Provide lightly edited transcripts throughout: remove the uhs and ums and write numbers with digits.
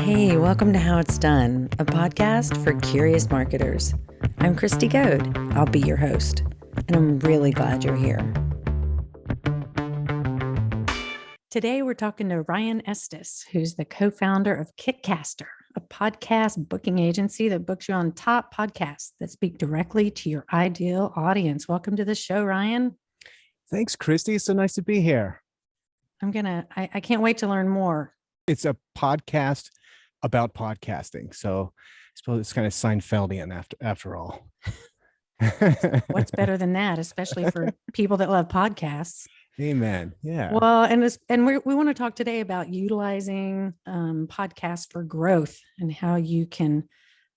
Hey, welcome to How It's Done, a podcast for curious marketers. I'm Christy Goad. I'll be your host, and I'm really glad you're here. Today, we're talking to Ryan Estes, who's the co-founder of KickCaster, a podcast booking agency that books you on top podcasts that speak directly to your ideal audience. Welcome to the show, Ryan. Thanks, Christy. It's so nice to be here. I can't wait to learn more. It's a podcast about podcasting. So I suppose it's kind of Seinfeldian after all. What's better than that, especially for people that love podcasts? Amen. Yeah. Well, and we want to talk today about utilizing podcasts for growth and how you can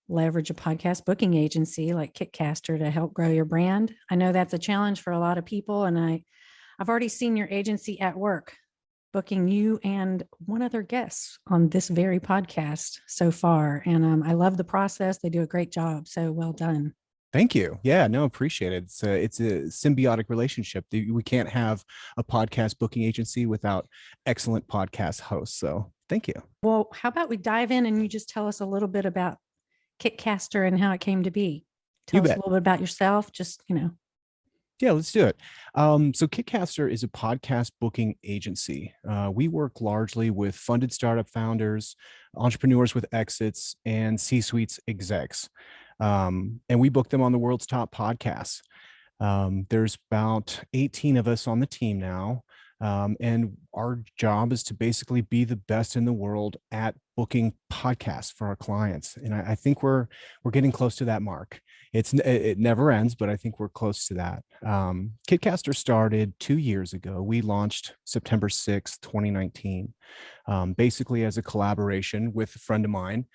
leverage a podcast booking agency like KickCaster to help grow your brand. I know that's a challenge for a lot of people, and I've already seen your agency at work booking you and one other guest on this very podcast so far. And I love the process. They do a great job. So well done. Thank you. Yeah, no, appreciate it. It's a symbiotic relationship. We can't have a podcast booking agency without excellent podcast hosts. So thank you. Well, how about we dive in and you just tell us a little bit about KickCaster and how it came to be. Tell us a little bit about yourself. Yeah, let's do it. So KickCaster is a podcast booking agency. We work largely with funded startup founders, entrepreneurs with exits, and C-suites execs. And we book them on the world's top podcasts. There's about 18 of us on the team now. And our job is to basically be the best in the world at booking podcasts for our clients. And I think we're getting close to that mark. It never ends, but I think we're close to that. KickCaster started 2 years ago. We launched September 6th, 2019, basically as a collaboration with a friend of mine,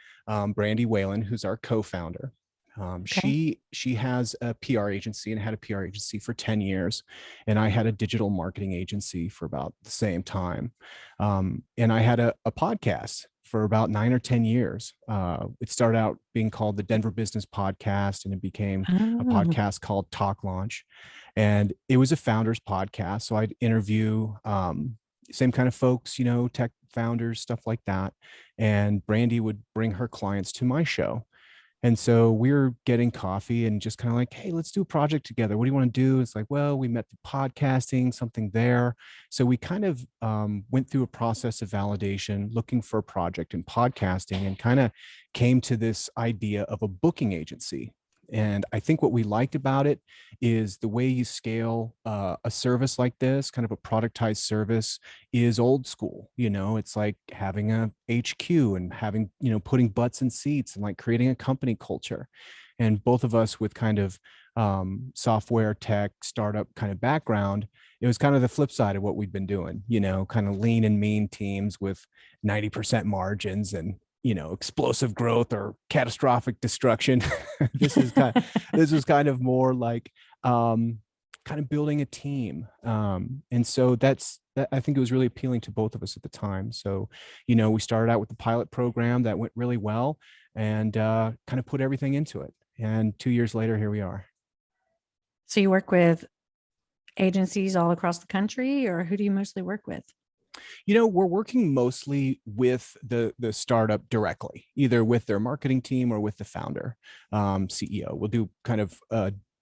Brandy Whalen, who's our co-founder. Okay. She has a PR agency and had a PR agency for 10 years. And I had a digital marketing agency for about the same time. And I had a podcast for about 9 or 10 years. It started out being called the Denver Business Podcast, and it became a podcast called Talk Launch. And it was a founders podcast. So I'd interview same kind of folks, tech founders, stuff like that. And Brandy would bring her clients to my show. And so we were getting coffee and just kind of like, hey, let's do a project together. What do you want to do? It's like, well, we met the podcasting, something there. So we kind of went through a process of validation, looking for a project in podcasting, and kind of came to this idea of a booking agency. And I think what we liked about it is the way you scale a service like this, kind of a productized service, is old school. It's like having a HQ and having, putting butts in seats and like creating a company culture. And both of us with kind of software tech startup kind of background, it was kind of the flip side of what we've been doing, kind of lean and mean teams with 90% margins and explosive growth or catastrophic destruction. This was kind of more like kind of building a team. And so I think it was really appealing to both of us at the time. So, we started out with the pilot program that went really well and kind of put everything into it. And 2 years later, here we are. So you work with agencies all across the country, or who do you mostly work with? We're working mostly with the startup directly, either with their marketing team or with the founder, CEO. We'll do kind of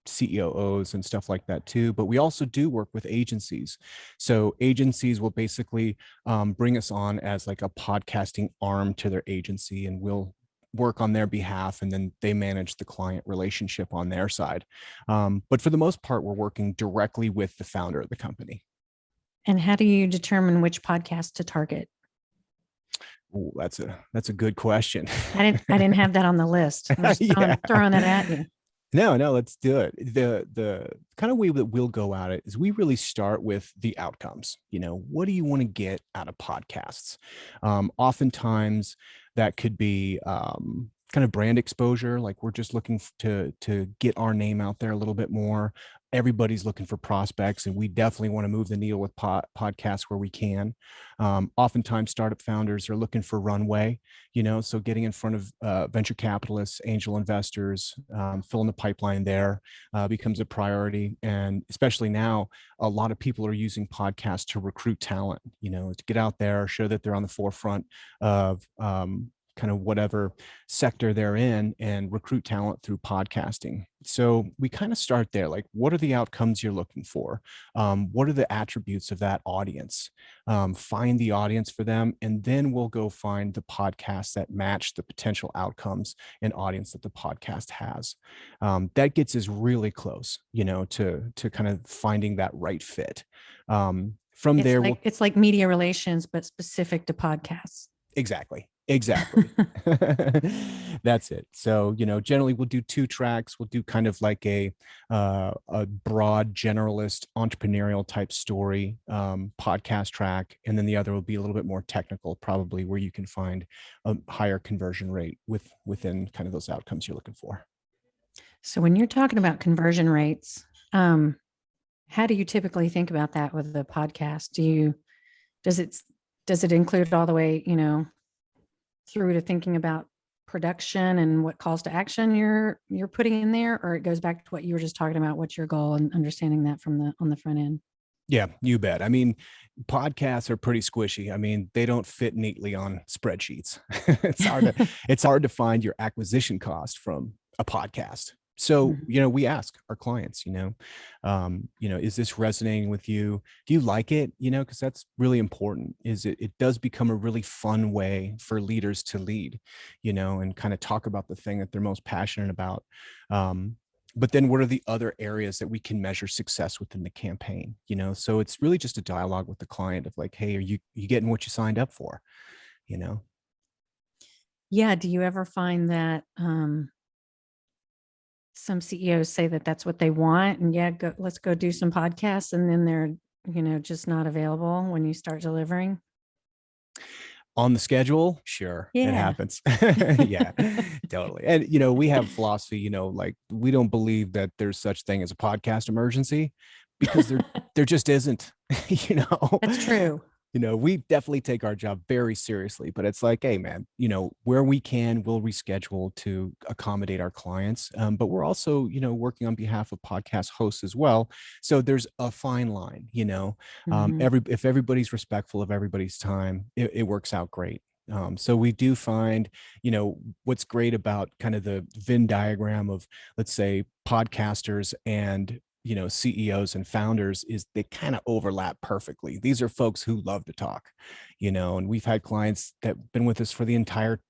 CEOs and stuff like that too. But we also do work with agencies. So agencies will basically bring us on as like a podcasting arm to their agency, and we'll work on their behalf, and then they manage the client relationship on their side. But for the most part, we're working directly with the founder of the company. And how do you determine which podcast to target? Ooh, that's a good question. I didn't have that on the list. I'm just throwing that at you. No, let's do it. The kind of way that we'll go at it is we really start with the outcomes. What do you want to get out of podcasts? Oftentimes that could be kind of brand exposure. Like we're just looking to get our name out there a little bit more. Everybody's looking for prospects, and we definitely want to move the needle with podcasts where we can. Oftentimes startup founders are looking for runway, so getting in front of venture capitalists, angel investors, filling the pipeline there becomes a priority. And especially now, a lot of people are using podcasts to recruit talent, to get out there, show that they're on the forefront of kind of whatever sector they're in and recruit talent through podcasting. So we kind of start there. Like, what are the outcomes you're looking for? What are the attributes of that audience? Find the audience for them, and then we'll go find the podcasts that match the potential outcomes and audience that the podcast has. That gets us really close, to kind of finding that right fit. From It's there, like it's like media relations, but specific to podcasts. Exactly. That's it. So, generally we'll do 2 tracks. We'll do kind of like a broad generalist entrepreneurial type story podcast track, and then the other will be a little bit more technical, probably where you can find a higher conversion rate within kind of those outcomes you're looking for. So when you're talking about conversion rates, how do you typically think about that with the podcast? Does it include all the way, through to thinking about production and what calls to action you're putting in there, or it goes back to what you were just talking about, what's your goal, and understanding that on the front end? Yeah, you bet. I mean, podcasts are pretty squishy. I mean, they don't fit neatly on spreadsheets. It's hard to find your acquisition cost from a podcast. So, we ask our clients, is this resonating with you? Do you like it? Because that's really important. It does become a really fun way for leaders to lead, and kind of talk about the thing that they're most passionate about. But then what are the other areas that we can measure success within the campaign? So it's really just a dialogue with the client of like, hey, are you getting what you signed up for? Yeah. Do you ever find that, some CEOs say that that's what they want, and let's go do some podcasts, and then they're, just not available when you start delivering? On the schedule, sure, it Yeah. happens. Yeah, totally. And we have philosophy, like we don't believe that there's such thing as a podcast emergency, because there just isn't. That's true. We definitely take our job very seriously, but it's like, hey, man, where we can, we'll reschedule to accommodate our clients. But we're also, working on behalf of podcast hosts as well. So there's a fine line, if everybody's respectful of everybody's time, it works out great. So we do find, what's great about kind of the Venn diagram of, let's say, podcasters and CEOs and founders is they kind of overlap perfectly. These are folks who love to talk, and we've had clients that have been with us for the entire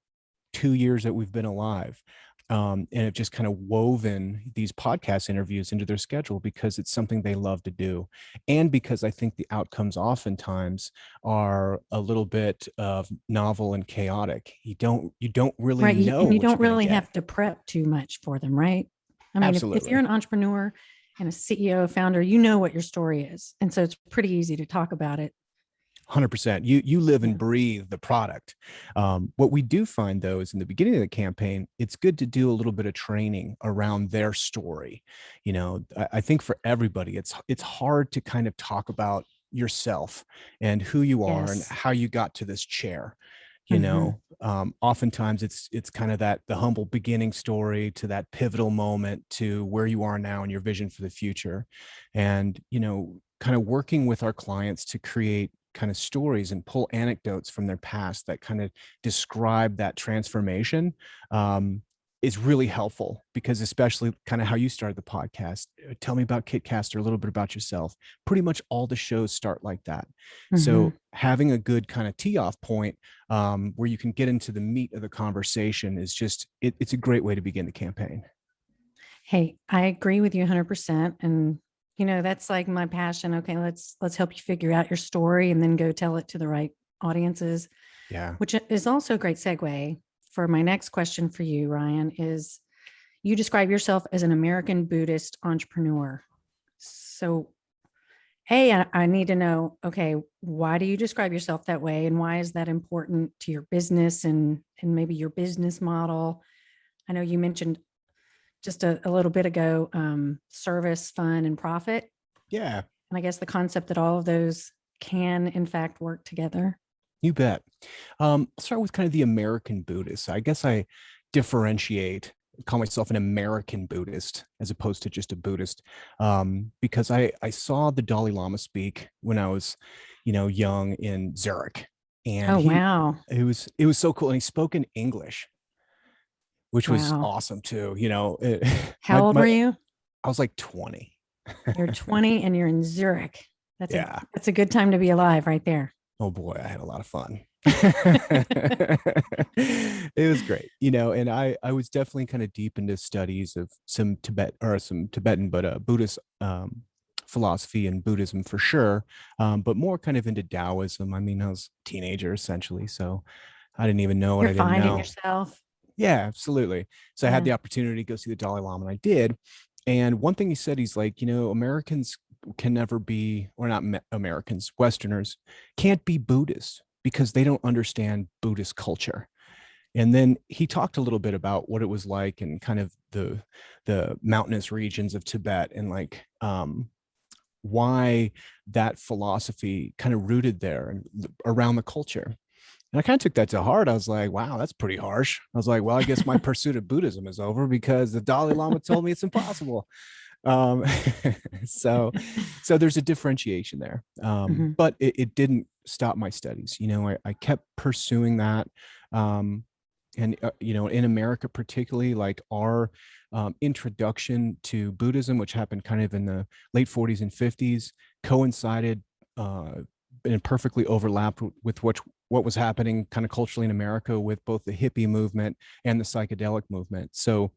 2 years that we've been alive. And have just kind of woven these podcast interviews into their schedule because it's something they love to do. And because I think the outcomes oftentimes are a little bit of novel and chaotic. You don't really Right. know. And you don't really have to prep too much for them, right? I mean, if you're an entrepreneur and a CEO, founder, you know what your story is. And so it's pretty easy to talk about it. 100%. You live and breathe the product. What we do find, though, is in the beginning of the campaign, it's good to do a little bit of training around their story. I think for everybody, it's hard to kind of talk about yourself and who you are and how you got to this chair. Oftentimes it's kind of the humble beginning story to that pivotal moment to where you are now and your vision for the future. And, kind of working with our clients to create kind of stories and pull anecdotes from their past that kind of describe that transformation is really helpful, because especially kind of how you started the podcast. Tell me about KickCaster, a little bit about yourself. Pretty much all the shows start like that. So having a good kind of tee off point where you can get into the meat of the conversation is just, it's a great way to begin the campaign. Hey, I agree with you 100%. And that's like my passion. Okay, let's help you figure out your story and then go tell it to the right audiences. Yeah. Which is also a great segue for my next question for you, Ryan, is you describe yourself as an American Buddhist entrepreneur. So, I need to know, okay, why do you describe yourself that way? And why is that important to your business and maybe your business model? I know you mentioned just a little bit ago, service, fun, and profit. Yeah. And I guess the concept that all of those can, in fact, work together. You bet. I'll start with kind of the American Buddhist. I guess I call myself an American Buddhist as opposed to just a Buddhist, because I saw the Dalai Lama speak when I was, young in Zurich. And Oh, wow. it was so cool. And he spoke in English, which was Wow. awesome too. You know, How old were you? I was like 20. You're 20 and you're in Zurich. Yeah. That's a good time to be alive right there. Oh boy, I had a lot of fun. It was great, you know, and I was definitely kind of deep into studies of some Tibetan, but Buddhist philosophy and Buddhism for sure, but more kind of into Taoism. I mean, I was a teenager essentially, so I didn't even know what You're I didn't finding know. yourself. Yeah, absolutely. So I had Yeah. the opportunity to go see the Dalai Lama, and I did. And one thing he said, he's like, you know, Americans can never be, or not Americans, Westerners can't be Buddhist because they don't understand Buddhist culture. And then he talked a little bit about what it was like and kind of the mountainous regions of Tibet and like why that philosophy kind of rooted there and around the culture. And I kind of took that to heart. I was like, wow, that's pretty harsh. I was like, well, I guess my pursuit of Buddhism is over because the Dalai Lama told me it's impossible. Um, so, so there's a differentiation there. Mhm. But it didn't stop my studies. You know, I kept pursuing that. Um, and, you know, in America, particularly like our introduction to Buddhism, which happened kind of in the late 40s and 50s, coincided uh, and perfectly overlapped with what was happening kind of culturally in America with both the hippie movement and the psychedelic movement. So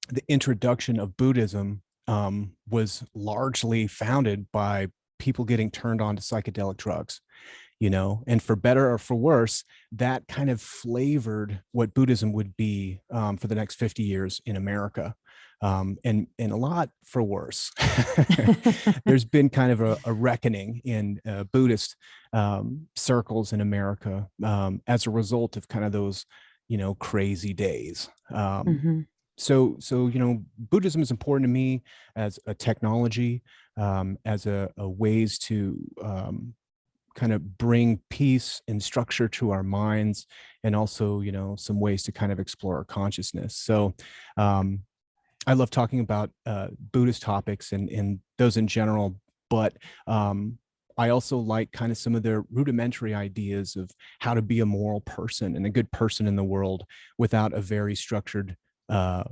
the introduction of Buddhism was largely founded by people getting turned on to psychedelic drugs, you know, and for better or for worse, that kind of flavored what Buddhism would be for the next 50 years in America. And a lot for worse. There's been kind of a reckoning in Buddhist circles in America as a result of kind of those, you know, crazy days. Mhm. So you know, Buddhism is important to me as a technology, as a ways to kind of bring peace and structure to our minds, and also, you know, some ways to kind of explore our consciousness. So um, I love talking about Buddhist topics and those in general, but I also like kind of some of their rudimentary ideas of how to be a moral person and a good person in the world without a very structured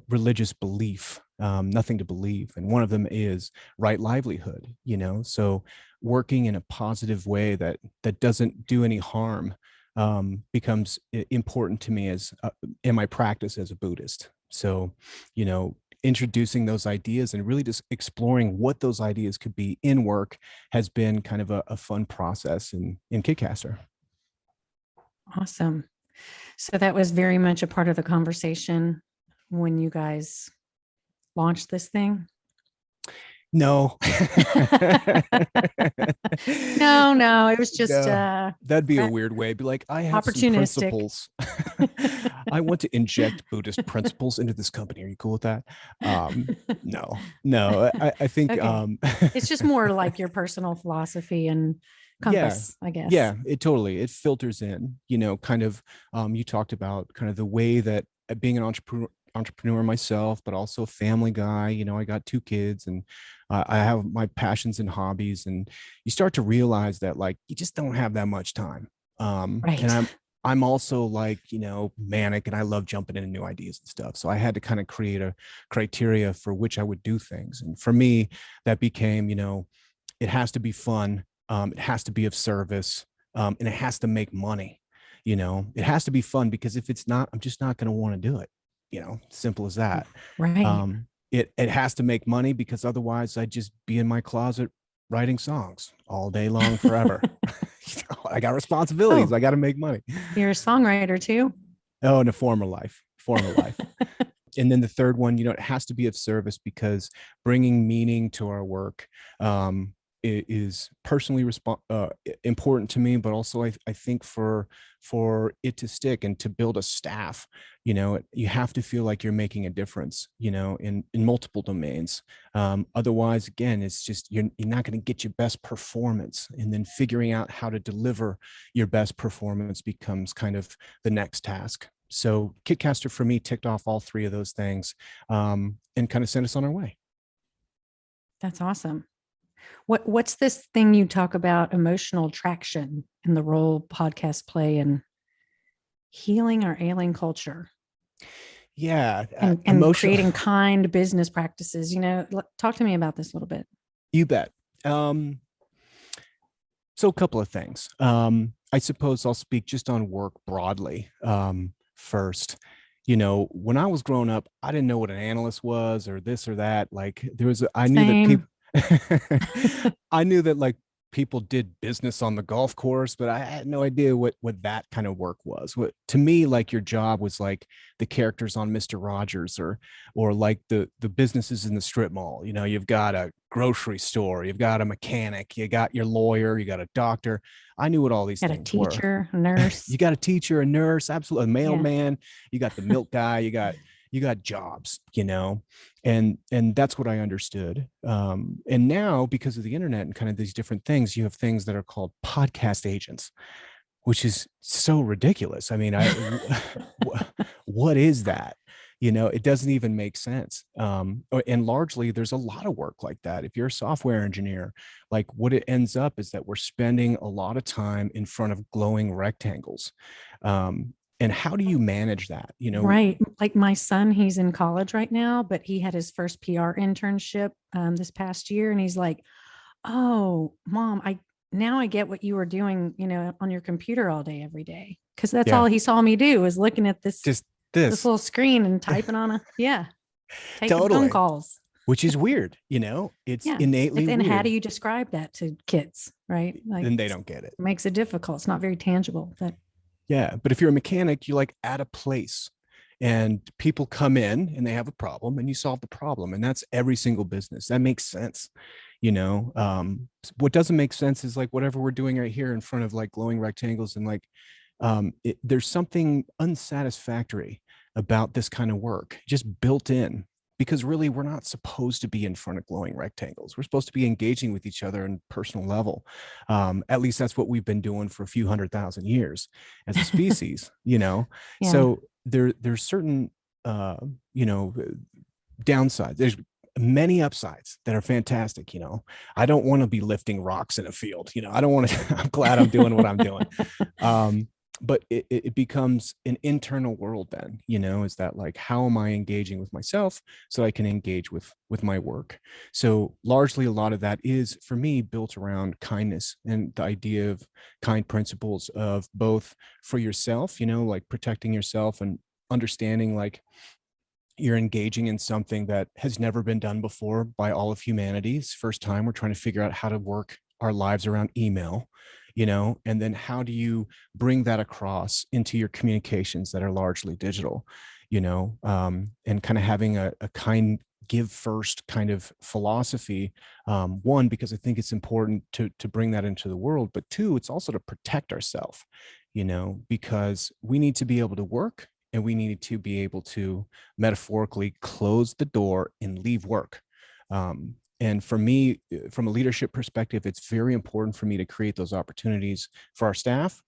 religious belief, nothing to believe. And one of them is right livelihood, you know, so working in a positive way that doesn't do any harm becomes important to me as in my practice as a Buddhist. So, you know, introducing those ideas and really just exploring what those ideas could be in work has been kind of a fun process in KickCaster. Awesome. So that was very much a part of the conversation when you guys launched this thing. No. No, no, it was just No, that'd be a that weird way. Be like, I have some opportunistic. principles. I want to inject Buddhist principles into this company. Are you cool with that? No, no. I think Okay. It's just more like your personal philosophy and yeah, compass, I guess. yeah, it totally it filters in, you know, kind of you talked about kind of the way that being an entrepreneur myself, but also a family guy, you know, I got two kids and I have my passions and hobbies, and you start to realize that like you just don't have that much time. And Right. I'm also like, you know, manic and I love jumping into new ideas and stuff. So I had to kind of create a criteria for which I would do things. And for me, that became, you know, it has to be fun. It has to be of service, and it has to make money. You know, it has to be fun because if it's not, I'm just not going to want to do it. You know, simple as that. Right. It has to make money because otherwise I'd just be in my closet writing songs all day long forever. You know, I got responsibilities. Oh, I got to make money. you're a songwriter too? Oh, in a former life. And then the third one, you know, it has to be of service because bringing meaning to our work is personally important to me, but also I think for it to stick and to build a staff, you know, you have to feel like you're making a difference, you know, in multiple domains. Otherwise, again, it's just you're not going to get your best performance, and then figuring out how to deliver your best performance becomes kind of the next task. So KickCaster for me ticked off all three of those things and kind of sent us on our way. That's awesome. What's this thing you talk about, emotional traction and the role podcasts play in healing our ailing culture Yeah, and emotional. creating kind business practices? Talk to me about this a little bit. You bet. So a couple of things. I suppose I'll speak just on work broadly first. When I was growing up, I didn't know what an analyst was or this or that. Like I knew that people, Same. I knew that like people did business on the golf course, but I had no idea what that kind of work was. What to me, like your job was like the characters on Mr. Rogers or like the businesses in the strip mall. You've got a grocery store, you've got a mechanic, you got your lawyer, you got a doctor. I knew what all these Got a things were. teacher, a nurse. You got a teacher, a nurse, absolutely, a Yeah. mailman, you got the milk guy, you got jobs, and that's what I understood. And now because of the internet and kind of these different things, you have things that are called podcast agents, which is so ridiculous. I mean, what is that? It doesn't even make sense. And largely there's a lot of work like that. If you're a software engineer, like what it ends up is that we're spending a lot of time in front of glowing rectangles. And how do you manage that? Right. Like my son, he's in college right now, but he had his first PR internship this past year. And he's like, "Oh, mom, I get what you were doing, on your computer all day, every day." Cause that's Yeah, all he saw me do was looking at this just this this. little screen and typing on taking phone Totally. calls. Which is weird, it's Yeah. innately And how do weird. you describe that to kids? Right. Like Then they it don't get it. makes it difficult. It's not very tangible, but Yeah. But if you're a mechanic, you like at a place and people come in and they have a problem and you solve the problem. And that's every single business. That makes sense. What doesn't make sense is like whatever we're doing right here in front of like glowing rectangles and like there's something unsatisfactory about this kind of work just built in, because really we're not supposed to be in front of glowing rectangles. We're supposed to be engaging with each other on personal level. At least that's what we've been doing for a few 100,000 years as a species. yeah. So there's certain uh, you know downsides. There's many upsides that are fantastic. I don't want to be lifting rocks in a field. I don't want to. I'm glad I'm doing what I'm doing. um, but it becomes an internal world then. Is that like, how am I engaging with myself so I can engage with my work? So largely a lot of that is for me built around kindness and the idea of kind principles of both for yourself, like protecting yourself and understanding like you're engaging in something that has never been done before by all of humanity. It's the first time we're trying to figure out how to work our lives around email, and then how do you bring that across into your communications that are largely digital, and kind of having a kind give first kind of philosophy. One, because I think it's important to bring that into the world, but two, it's also to protect ourselves, because we need to be able to work and we need to be able to metaphorically close the door and leave work. And for me, from a leadership perspective, it's very important for me to create those opportunities for our staff,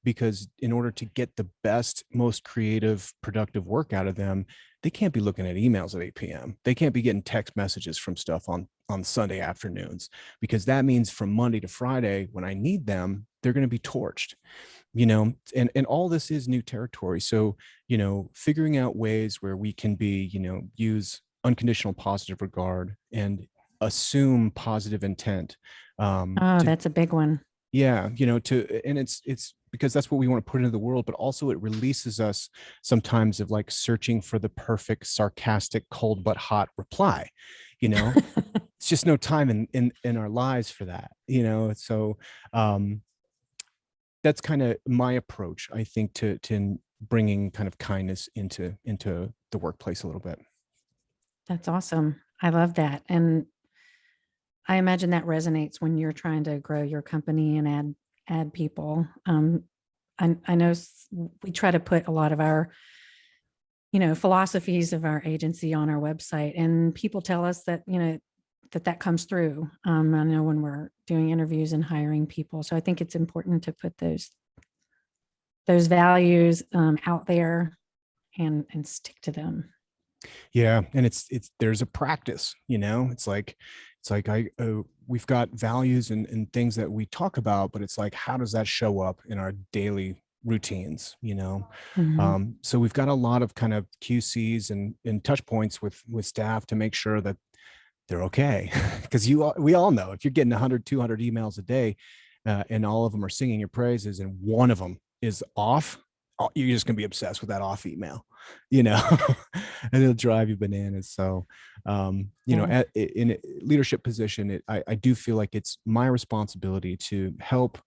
because in order to get the best, most creative, productive work out of them, they can't be looking at emails at 8 p.m. They can't be getting text messages from stuff on Sunday afternoons, because that means from Monday to Friday, when I need them, they're going to be torched. And all this is new territory. So, figuring out ways where we can be, use unconditional positive regard and assume positive intent. Oh, that's a big one. Yeah, and it's because that's what we want to put into the world, but also it releases us sometimes of like searching for the perfect, sarcastic, cold but hot reply. It's just no time in our lives for that. So that's kind of my approach, I think, to bringing kind of kindness into the workplace a little bit. That's awesome. I love that. And I imagine that resonates when you're trying to grow your company and add people. I know we try to put a lot of our, philosophies of our agency on our website, and people tell us that, that comes through. I know when we're doing interviews and hiring people. So I think it's important to put those values out there and stick to them. Yeah, and it's there's a practice. It's like I we've got values and things that we talk about, but it's like, how does that show up in our daily routines, Mhm. so we've got a lot of kind of QCs and touch points with staff to make sure that they're okay. Because we all know if you're getting 100, 200 emails a day, and all of them are singing your praises and one of them is off, you're just going to be obsessed with that off email, and it'll drive you bananas. So, Yeah. in a leadership position, I do feel like it's my responsibility to help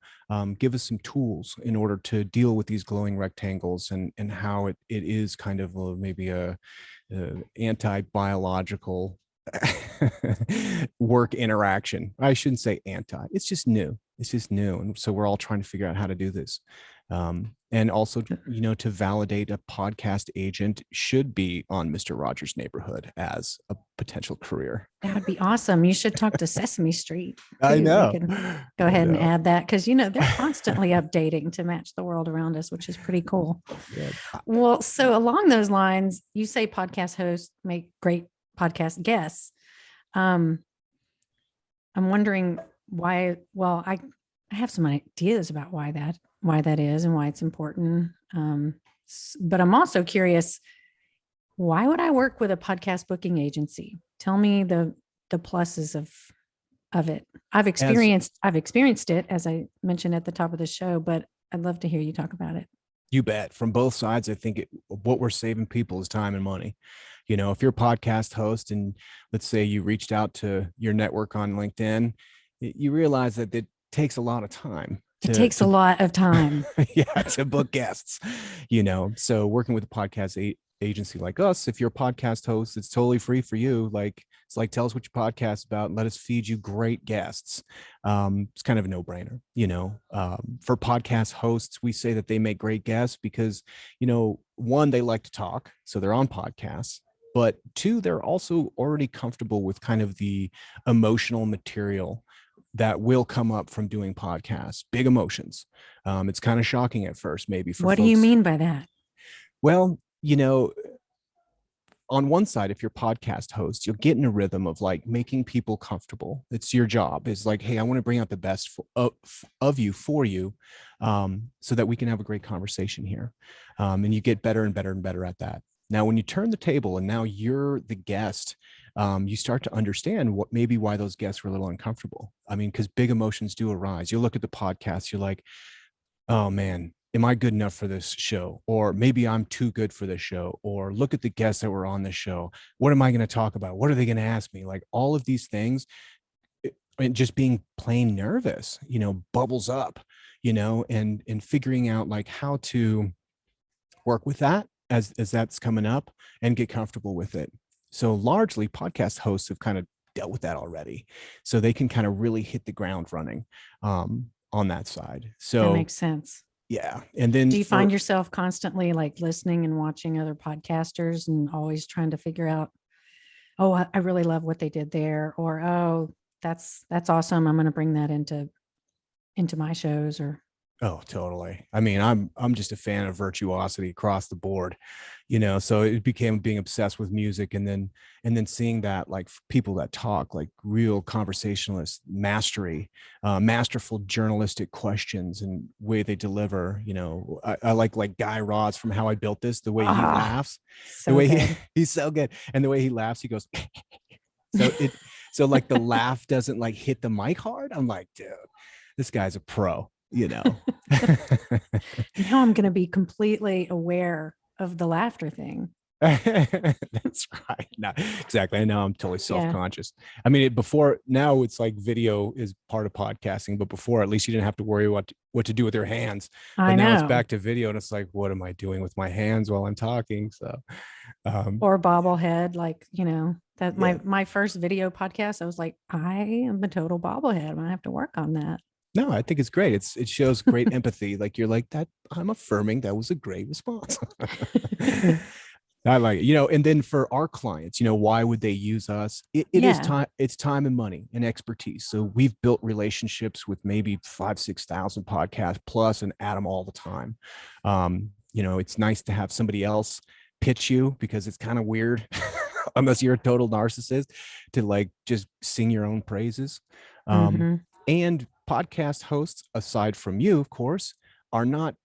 give us some tools in order to deal with these glowing rectangles and how it is kind of maybe a anti-biological work interaction. I shouldn't say anti. It's just new. And so we're all trying to figure out how to do this. And also, to validate a podcast agent should be on Mr. Rogers' Neighborhood as a potential career. That would be awesome. You should talk to Sesame Street I too. They know. can go ahead and add that because, they're constantly updating to match the world around us, which is pretty cool. Yeah. Well, so along those lines, you say podcast hosts make great podcast guests. I'm wondering why. Well, I have some ideas about why that is and why it's important. But I'm also curious, why would I work with a podcast booking agency? Tell me the pluses of it. I've experienced it, as I mentioned at the top of the show, but I'd love to hear you talk about it. You bet. From both sides, I think what we're saving people is time and money. If you're a podcast host and let's say you reached out to your network on LinkedIn, you realize that it takes a lot of time. It takes a lot of time. Yeah, to book guests, so working with a podcast agency like us, if you're a podcast host, it's totally free for you. It's like, tell us what your podcast is about and let us feed you great guests. It's kind of a no-brainer. For podcast hosts, we say that they make great guests because, one, they like to talk, so they're on podcasts. But two, they're also already comfortable with kind of the emotional material that will come up from doing podcasts, big emotions. It's kind of shocking at first, maybe for what folks. do you mean by that? Well, on one side, if you're a podcast host, you'll get in a rhythm of like making people comfortable. It's your job. It's like, hey, I want to bring out the best of you for you, so that we can have a great conversation here. And you get better and better and better at that. Now, when you turn the table and now you're the guest, you start to understand why those guests were a little uncomfortable. I mean, because big emotions do arise. You look at the podcast, you're like, oh man, am I good enough for this show? Or maybe I'm too good for this show. Or look at the guests that were on this show. What am I going to talk about? What are they going to ask me? Like all of these things, and just being plain nervous, bubbles up, and figuring out like how to work with that as that's coming up and get comfortable with it. So largely podcast hosts have kind of dealt with that already. So they can kind of really hit the ground running on that side. So that makes sense. Yeah. And then do you find yourself constantly like listening and watching other podcasters and always trying to figure out, oh, I really love what they did there, or, oh, that's awesome, I'm going to bring that into my shows? Or Oh, totally. I mean, I'm just a fan of virtuosity across the board, so it became being obsessed with music and then seeing that like people that talk like real conversationalists, mastery, masterful journalistic questions and way they deliver. I like Guy Raz from How I Built This, the way he laughs, the way he's so good. And the way he laughs, he goes, so like the laugh doesn't like hit the mic hard. I'm like, dude, this guy's a pro. Now I'm going to be completely aware of the laughter thing. That's right. No, exactly. I know I'm totally self-conscious. Yeah. I mean, now it's like video is part of podcasting, but before at least you didn't have to worry what to do with your hands. But now it's back to video and it's like, what am I doing with my hands while I'm talking? So, or bobblehead, like, that my first video podcast, I was like, I am a total bobblehead. I'm going to have to work on that. No, I think it's great. It shows great empathy. Like you're like that. I'm affirming that was a great response. I like it, and then for our clients, why would they use us? It is time. It's time and money and expertise. So we've built relationships with maybe 5,000-6,000 podcasts plus and add them all the time. It's nice to have somebody else pitch you because it's kind of weird unless you're a total narcissist to like just sing your own praises. Mm-hmm. And podcast hosts, aside from you, of course, are not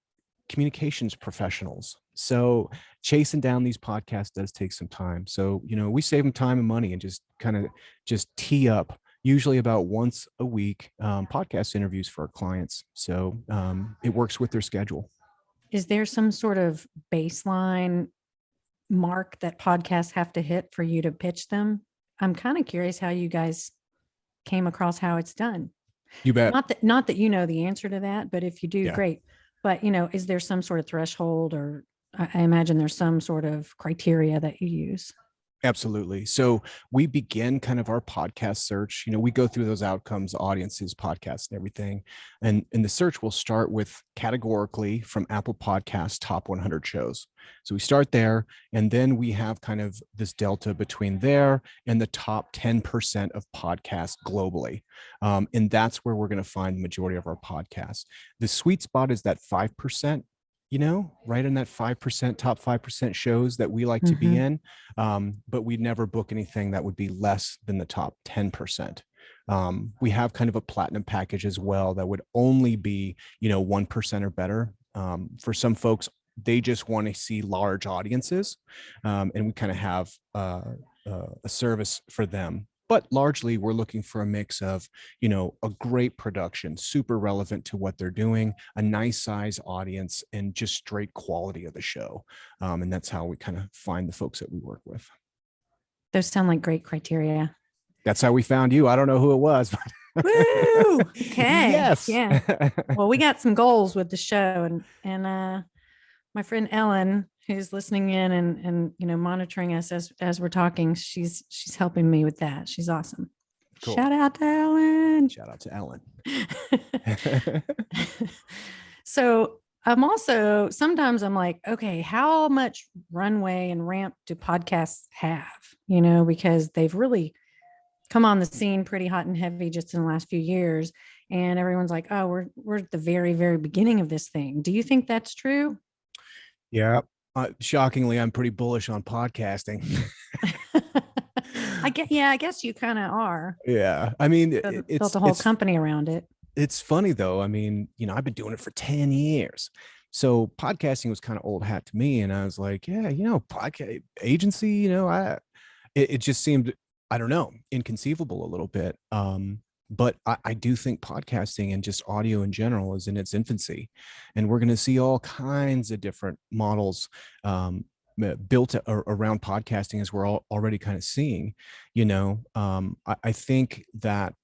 communications professionals. So chasing down these podcasts does take some time. So, we save them time and money and just kind of just tee up usually about once a week podcast interviews for our clients. So it works with their schedule. Is there some sort of baseline mark that podcasts have to hit for you to pitch them? I'm kind of curious how you guys came across how it's done. You bet. Not that you know the answer to that, but if you do, Yeah. great. But is there some sort of threshold, or I imagine there's some sort of criteria that you use? Absolutely. So we begin kind of our podcast search. We go through those outcomes, audiences, podcasts, and everything. And the search will start with categorically from Apple Podcasts top 100 shows. So we start there, and then we have kind of this delta between there and the top 10% of podcasts globally. And that's where we're going to find the majority of our podcasts. The sweet spot is that 5%. Right in that 5%, top 5% shows that we like to be in. But we'd never book anything that would be less than the top 10%. We have kind of a platinum package as well that would only be, 1% or better. For some folks, they just want to see large audiences. And we kind of have a service for them. But largely, we're looking for a mix of, a great production, super relevant to what they're doing, a nice size audience, and just straight quality of the show. And that's how we kind of find the folks that we work with. Those sound like great criteria. That's how we found you. I don't know who it was. Woo! Okay. Yes. Yeah. Well, we got some goals with the show, and my friend Ellen, who's listening in and monitoring us as we're talking, she's helping me with that. She's awesome. Cool. Shout out to Ellen. Shout out to Ellen. So sometimes I'm like, okay, how much runway and ramp do podcasts have? Because they've really come on the scene pretty hot and heavy just in the last few years. And everyone's like, oh, we're at the very, very beginning of this thing. Do you think that's true? Yeah. Shockingly, I'm pretty bullish on podcasting. I guess you kind of are. Yeah. I mean, it's built a whole company around it. It's funny though. I mean, I've been doing it for 10 years. So podcasting was kind of old hat to me. And I was like, yeah, podcast agency, it just seemed, I don't know, inconceivable a little bit. But I do think podcasting and just audio in general is in its infancy. And we're going to see all kinds of different models built around podcasting, as we're already kind of seeing. I think that,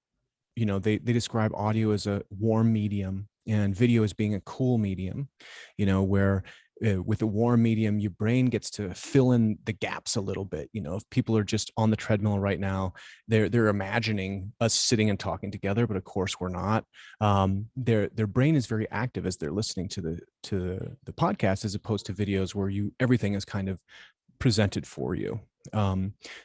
they describe audio as a warm medium and video as being a cool medium, where with a warm medium, your brain gets to fill in the gaps a little bit. If people are just on the treadmill right now, they're imagining us sitting and talking together, but of course we're not. Their brain is very active as they're listening to the podcast, as opposed to videos where everything is kind of presented for you.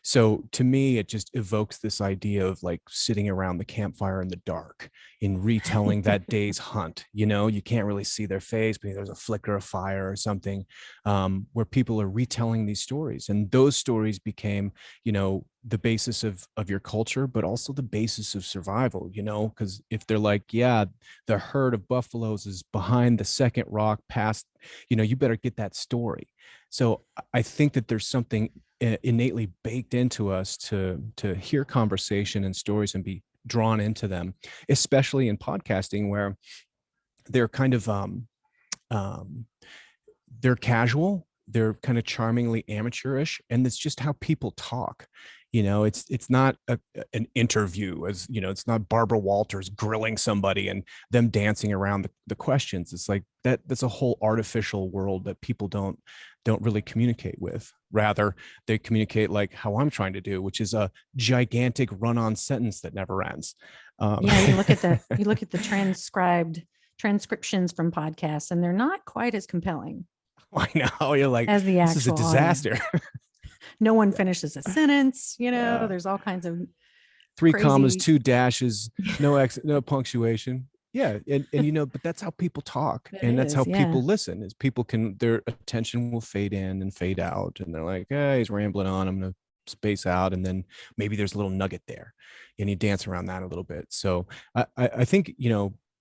So to me, it just evokes this idea of like sitting around the campfire in the dark in retelling that day's hunt. You can't really see their face, but there's a flicker of fire or something, where people are retelling these stories. And those stories became, the basis of your culture, but also the basis of survival, because if they're like, yeah, the herd of buffaloes is behind the second rock past, you better get that story. So I think that there's something innately baked into us to hear conversation and stories and be drawn into them, especially in podcasting, where they're kind of they're casual, they're kind of charmingly amateurish, and it's just how people talk. It's not an interview, as it's not Barbara Walters grilling somebody and them dancing around the questions. It's like that's a whole artificial world that people don't really communicate with. Rather, they communicate like how I'm trying to do, which is a gigantic run-on sentence that never ends. You look at the transcriptions from podcasts, and they're not quite as compelling. I know. You're like, as the this is a disaster. No one finishes a sentence. There's all kinds of 3 commas, 2 dashes, no punctuation. Yeah. And but that's how people talk. That's how people listen, is their attention will fade in and fade out. And they're like, he's rambling on. I'm going to space out, and then maybe there's a little nugget there, and you dance around that a little bit. So I think,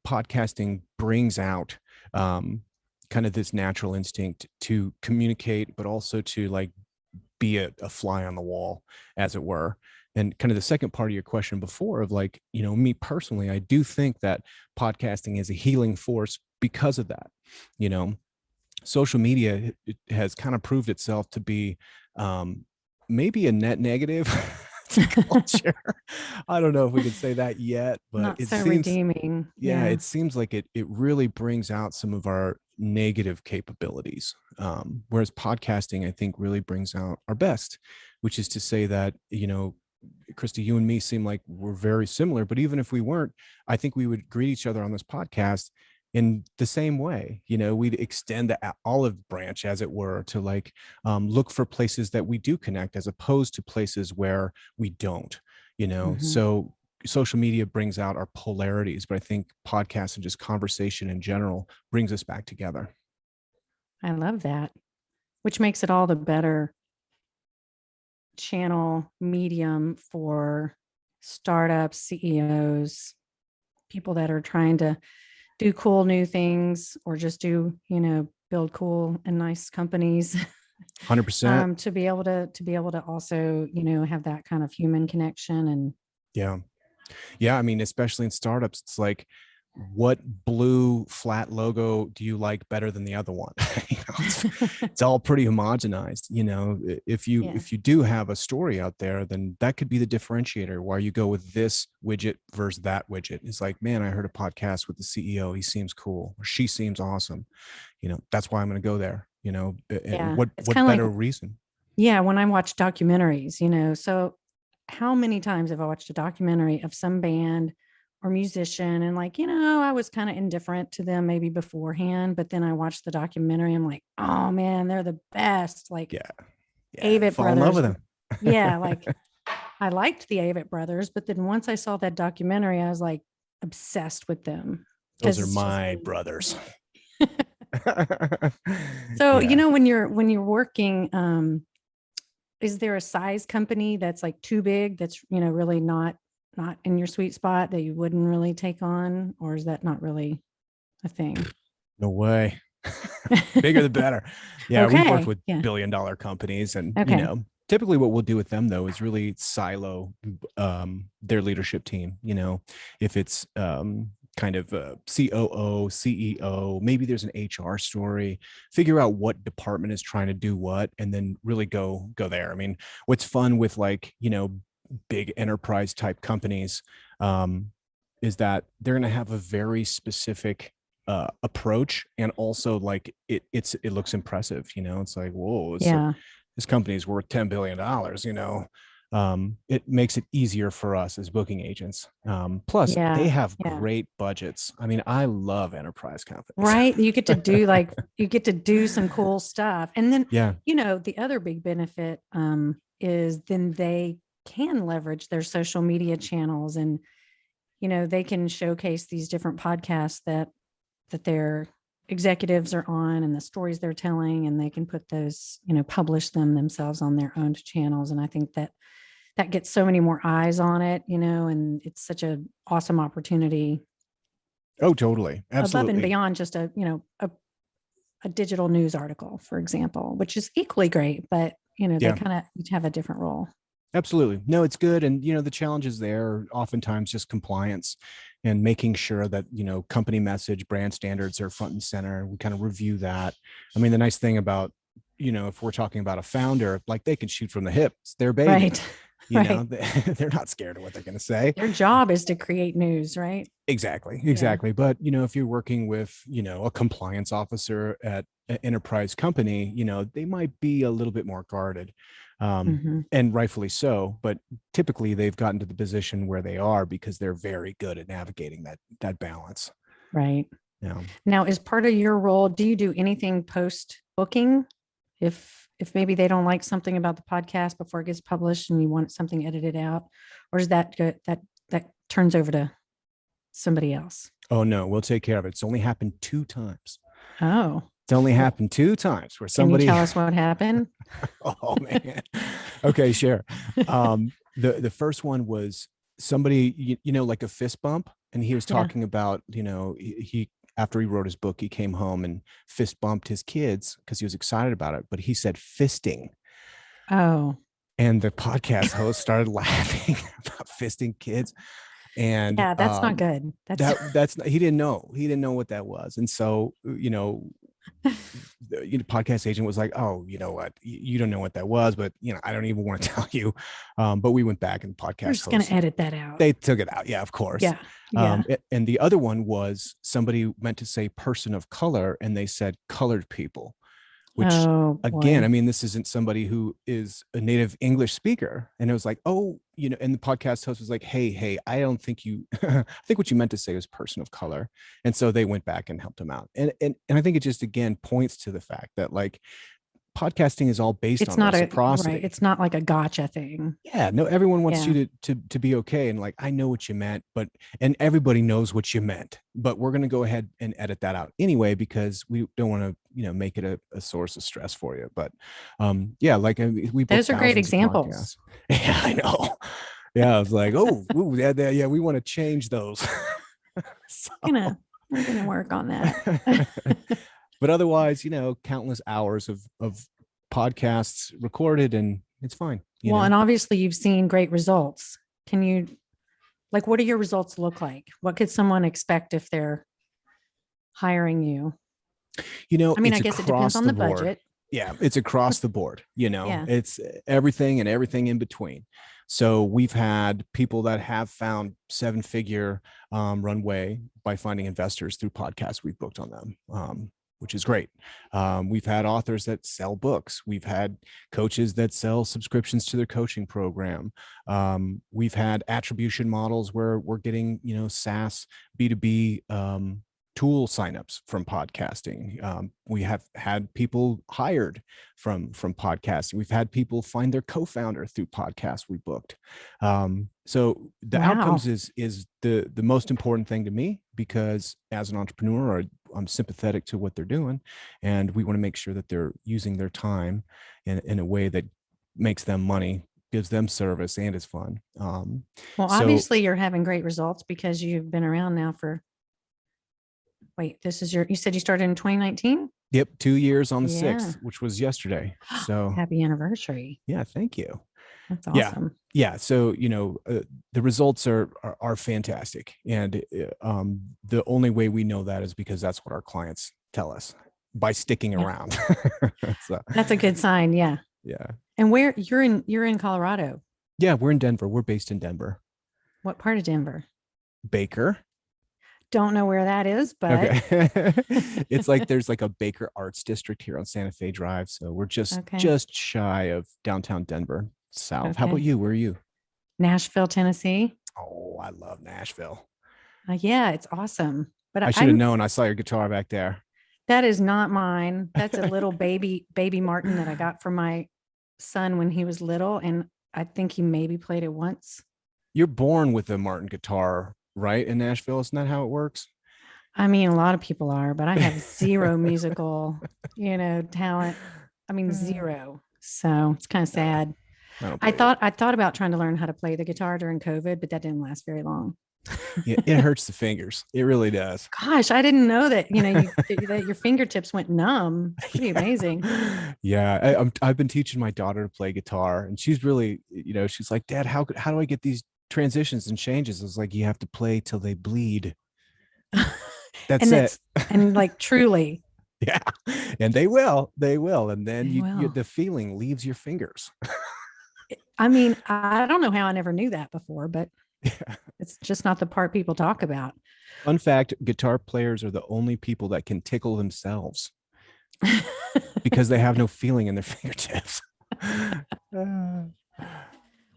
podcasting brings out kind of this natural instinct to communicate, but also to like be a fly on the wall, as it were. And kind of the second part of your question before, of like, me personally, I do think that podcasting is a healing force because of that. Social media, it has kind of proved itself to be maybe a net negative to culture. I don't know if we could say that yet, but Not it so seems, redeeming. yeah, it seems like it really brings out some of our negative capabilities. Whereas podcasting, I think, really brings out our best, which is to say that, Christy, you and me seem like we're very similar, but even if we weren't, I think we would greet each other on this podcast in the same way. We'd extend the olive branch, as it were, to like look for places that we do connect, as opposed to places where we don't. So social media brings out our polarities, but I think podcasts and just conversation in general brings us back together. I love that, which makes it all the better channel medium for startups, CEOs, people that are trying to do cool new things, or just do, build cool and nice companies. 100%. To be able to also, have that kind of human connection. And yeah, I mean, especially in startups, it's like, what blue flat logo do you like better than the other one? It's all pretty homogenized. If you do have a story out there, then that could be the differentiator, why you go with this widget versus that widget. It's like, man, I heard a podcast with the CEO, he seems cool, or she seems awesome, that's why I'm going to go there. And what better reason? Yeah, when I watch documentaries, so how many times have I watched a documentary of some band or musician, and like, I was kind of indifferent to them maybe beforehand, but then I watched the documentary, I'm like, oh man, they're the best. Like, Avett fall in love Brothers. with them. Yeah, like I liked the Avett Brothers, but then once I saw that documentary, I was like obsessed with them. Those are my brothers. So, when you're working, is there a size company that's like too big, that's, really not in your sweet spot, that you wouldn't really take on? Or is that not really a thing? No way. Bigger the better. Yeah. Okay. We've worked with billion-dollar companies, and, typically what we'll do with them though is really silo their leadership team. If it's kind of COO, CEO, maybe there's an HR story, figure out what department is trying to do what, and then really go there. I mean, what's fun with like, big enterprise type companies is that they're going to have a very specific approach, and also like it looks impressive. It's like, whoa, this company is worth $10 billion. It makes it easier for us as booking agents. Plus, they have great budgets. I mean, I love enterprise companies. Right. You get to do some cool stuff. And then, the other big benefit is then they can leverage their social media channels, and, they can showcase these different podcasts that their executives are on, and the stories they're telling, and they can put those, publish them themselves on their own channels. And I think that gets so many more eyes on it, and it's such an awesome opportunity. Oh, totally. Absolutely. Above and beyond just a digital news article, for example, which is equally great, but, they kind of each have a different role. Absolutely. No, it's good. And, the challenges there are oftentimes just compliance and making sure that, company message, brand standards are front and center. We kind of review that. I mean, the nice thing about, if we're talking about a founder, like, they can shoot from the hip. It's their baby. Right. They're not scared of what they're going to say. Their job is to create news, right? Exactly. But, if you're working with, a compliance officer at an enterprise company, they might be a little bit more guarded. And rightfully so, but typically they've gotten to the position where they are because they're very good at navigating that balance. Right. Now, as part of your role, do you do anything post booking? If maybe they don't like something about the podcast before it gets published and you want something edited out, or is that good, that turns over to somebody else? Oh no, we'll take care of it. It's only happened 2 times. Oh. It's only happened 2 times where Can you somebody, tell us what happened? oh man. Okay, sure. The first one was somebody, like a fist bump. And he was Yeah. talking about, he after he wrote his book, he came home and fist bumped his kids because he was excited about it. But he said fisting. Oh, And the podcast host started laughing about fisting kids. And yeah, that's not good. That's that's he didn't know what that was. And so, the podcast agent was like, oh, you know what, you don't know what that was, but I don't even want to tell you. But we went back and we're podcast just gonna host, edit that out. they took it out. Yeah, of course. Yeah. Yeah. And the other one was somebody meant to say person of color and they said colored people, which Oh again, I boy. mean, this isn't somebody who is a native English speaker. And it was like, oh, and the podcast host was like, hey, I don't think I think what you meant to say was person of color. And so they went back and helped him out. And I think it just, again, points to the fact that like podcasting is all based It's on not a reciprocity. right. It's not like a gotcha thing. Yeah, no, everyone wants Yeah. you to be okay. And like, I know what you meant, and everybody knows what you meant, but we're going to go ahead and edit that out anyway, because we don't want to, make it a source of stress for you. But yeah, like we booked Those are great thousands of examples. podcasts. Yeah, I know. Yeah. I was like, oh, ooh, yeah, we want to change those. So, We're gonna work on that. but otherwise, countless hours of podcasts recorded, and it's fine. Well, and obviously you've seen great results. Can you what do your results look like? What could someone expect if they're hiring you? I mean, I It's guess it depends across on the the board. budget. Yeah, it's across the board. Yeah. It's everything and everything in between. So we've had people that have found 7-figure runway by finding investors through podcasts we've booked on them, which is great. We've had authors that sell books. We've had coaches that sell subscriptions to their coaching program. We've had attribution models where we're getting, SaaS B2B tool signups from podcasting. We have had people hired from podcasting. We've had people find their co-founder through podcasts we booked. So the outcomes is the most important thing to me, because as an entrepreneur, I'm sympathetic to what they're doing, and we want to make sure that they're using their time in a way that makes them money, gives them service, and is fun. Well, So obviously you're having great results because you've been around now for you said you started in 2019? yep, 2 years on the Yeah. 6th, which was yesterday. So Happy anniversary. yeah, thank you. That's Yeah. awesome. Yeah. So, the results are fantastic. And the only way we know that is because that's what our clients tell us by sticking Yeah. around. So, That's a good sign. Yeah. yeah. And where you're in Colorado. Yeah. We're in Denver. We're based in Denver. What part of Denver? Baker. Don't know where that is, but Okay. It's like there's like a Baker Arts District here on Santa Fe Drive. So we're just shy of downtown Denver south. How about Okay. you? Where are you? Nashville, Tennessee. Oh, I love Nashville. Yeah, it's awesome. But I should have known. I saw your guitar back there. that is not mine. That's a little baby Martin that I got from my son when he was little, and I think he maybe played it once. You're born with a Martin guitar, right? In Nashville, isn't that how it works? I mean, a lot of people are, but I have zero musical, talent. I mean, zero. So it's kind of sad. I thought about trying to learn how to play the guitar during COVID, but that didn't last very long. It hurts the fingers. It really does. Gosh, I didn't know that, that your fingertips went numb. It's pretty amazing. Yeah. I've been teaching my daughter to play guitar, and she's really, she's like, Dad, how do I get these transitions and changes? I was like, you have to play till they bleed. That's it. And like truly. Yeah. And they will. And then the feeling leaves your fingers. I mean, I don't know how I never knew that before, but it's just not the part people talk about. Fun fact, guitar players are the only people that can tickle themselves because they have no feeling in their fingertips.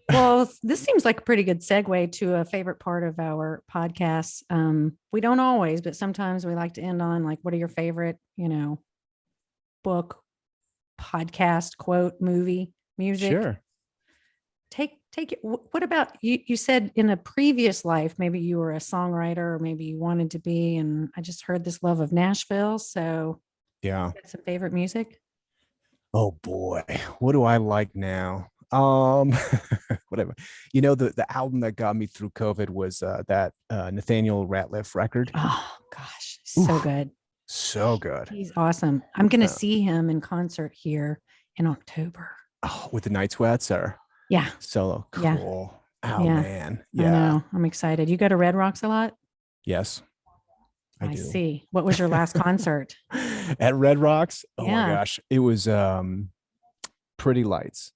Well, this seems like a pretty good segue to a favorite part of our podcast. We don't always, but sometimes we like to end on like, what are your favorite, book, podcast, quote, movie, music? Sure. Take it. What about you? You said in a previous life, maybe you were a songwriter, or maybe you wanted to be, and I just heard this love of Nashville. So Yeah. Got some favorite music? Oh boy, what do I like now? Whatever. The album that got me through COVID was that Nathaniel Ratliff record. Oh gosh, so Oof, good. so good. He's awesome. I'm going to Uh, see him in concert here in October. oh, with the Night Sweats or Yeah. solo. Yeah. Cool. Oh Yeah. man. I Yeah. know. I'm excited. You go to Red Rocks a lot? Yes, I I do. see. What was your last concert? At Red Rocks. Oh my Yeah. gosh. It was Pretty Lights,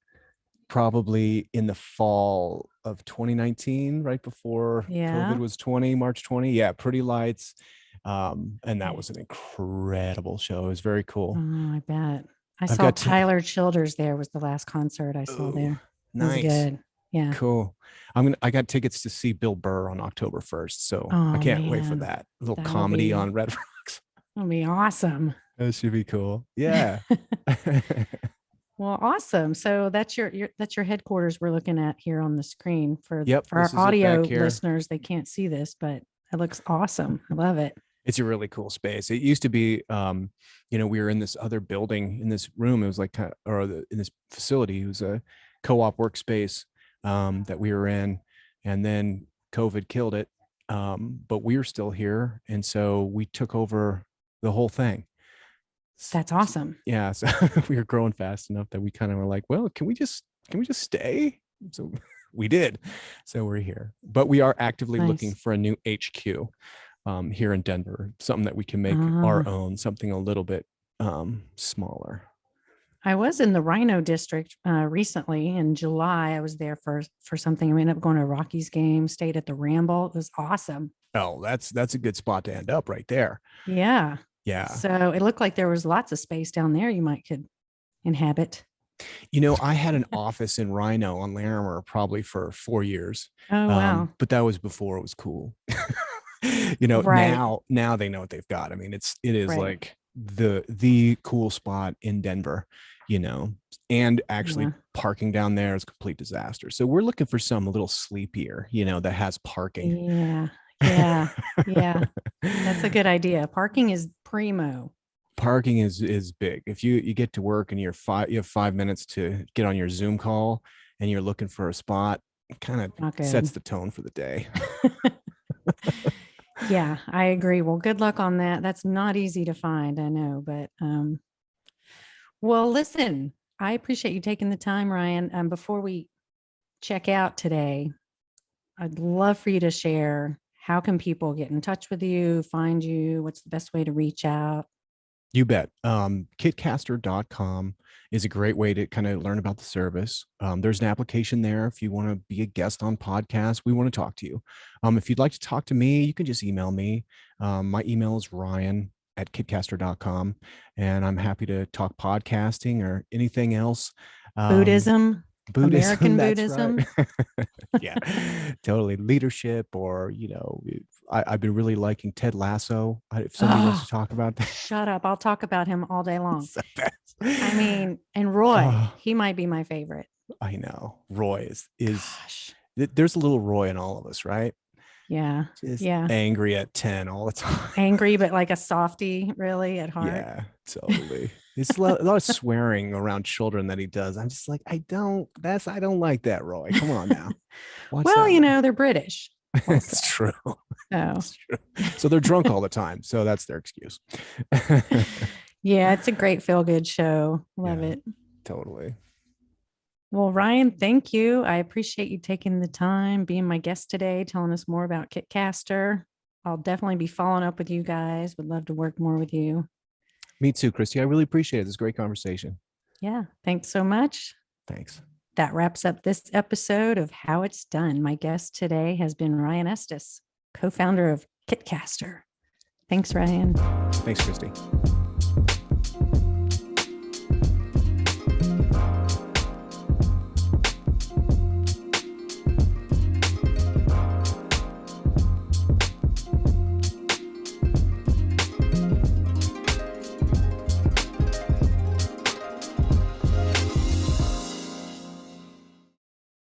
probably in the fall of 2019, right before COVID Yeah. was March 20. Yeah, Pretty Lights. And that was an incredible show. It was very cool. Oh, I bet. I I've saw got to, Tyler Childers there was the last concert I saw oh, there. It was nice. good. Yeah. Cool. I got tickets to see Bill Burr on October 1st. So I Oh can't wait for man. that. A little That'll comedy be on Red Rocks. that'll be awesome. That should be cool. Yeah. Well, awesome. So that's your headquarters we're looking at here on the screen Yep. for our This is it audio back here. listeners. They can't see this, but it looks awesome. I love it. It's a really cool space. It used to be, we were in this other building in this room. It was like, in this facility, it was a co-op workspace that we were in, and then COVID killed it. But we were still here, and so we took over the whole thing. That's awesome. Yeah, so we were growing fast enough that we kind of were like, well, can we just stay? So we did. So we're here, but we are actively looking Nice. for a new HQ here in Denver, something that we can make our Ah, own, something a little bit smaller. I was in the Rhino District recently in July. I was there for something. I ended up going to a Rockies game, stayed at the Ramble. It was awesome. Oh, that's a good spot to end up right there. Yeah. Yeah. So it looked like there was lots of space down there you might could inhabit. I had an office in Rhino on Larimer probably for 4 years. Oh wow. But that was before it was cool. Right. Now they know what they've got. I mean, it is Right. like the cool spot in Denver, and actually Yeah. parking down there is a complete disaster. So we're looking for some a little sleepier, that has parking. Yeah. Yeah. Yeah. That's a good idea. Parking is primo. Parking is big. If you get to work and you have 5 minutes to get on your Zoom call and you're looking for a spot, it kind of Not sets good. the tone for the day. Yeah, I agree. Well, good luck on that. That's not easy to find, I know, but well, listen, I appreciate you taking the time, Ryan. Before we check out today, I'd love for you to share how can people get in touch with you, find you, what's the best way to reach out? You bet. KickCaster.com is a great way to kind of learn about the service. There's an application there if you want to be a guest on podcasts. We want to talk to you. If you'd like to talk to me, you can just email me. My email is ryan@kitcaster.com, and I'm happy to talk podcasting or anything else. Buddhism, Buddhism, American that's right. Buddhism. Yeah, totally. Leadership, or I've been really liking Ted Lasso. If somebody wants to Oh, talk about that, shut up. I'll talk about him all day long. it's the best. I mean, and Roy, Oh, he might be my favorite. I know. Roy is Gosh. there's a little Roy in all of us, right? Yeah. Just Yeah. angry at 10 all the time. Angry, but like a softie, really, at heart. Yeah, totally. It's a lot of swearing around children that he does. I'm just like, I don't like that, Roy. Come on now. Watch Well, that. they're British. It's true. So, It's true. So they're drunk all the time. So that's their excuse. yeah, it's a great feel good show. Love Yeah, it. totally. Well, Ryan, thank you. I appreciate you taking the time, being my guest today, telling us more about KickCaster. I'll definitely be following up with you guys. Would love to work more with you. Me too, Christy. I really appreciate it. It's a great conversation. Yeah. Thanks so much. Thanks. That wraps up this episode of How It's Done. My guest today has been Ryan Estes, co-founder of KickCaster. Thanks, Ryan. Thanks, Christy.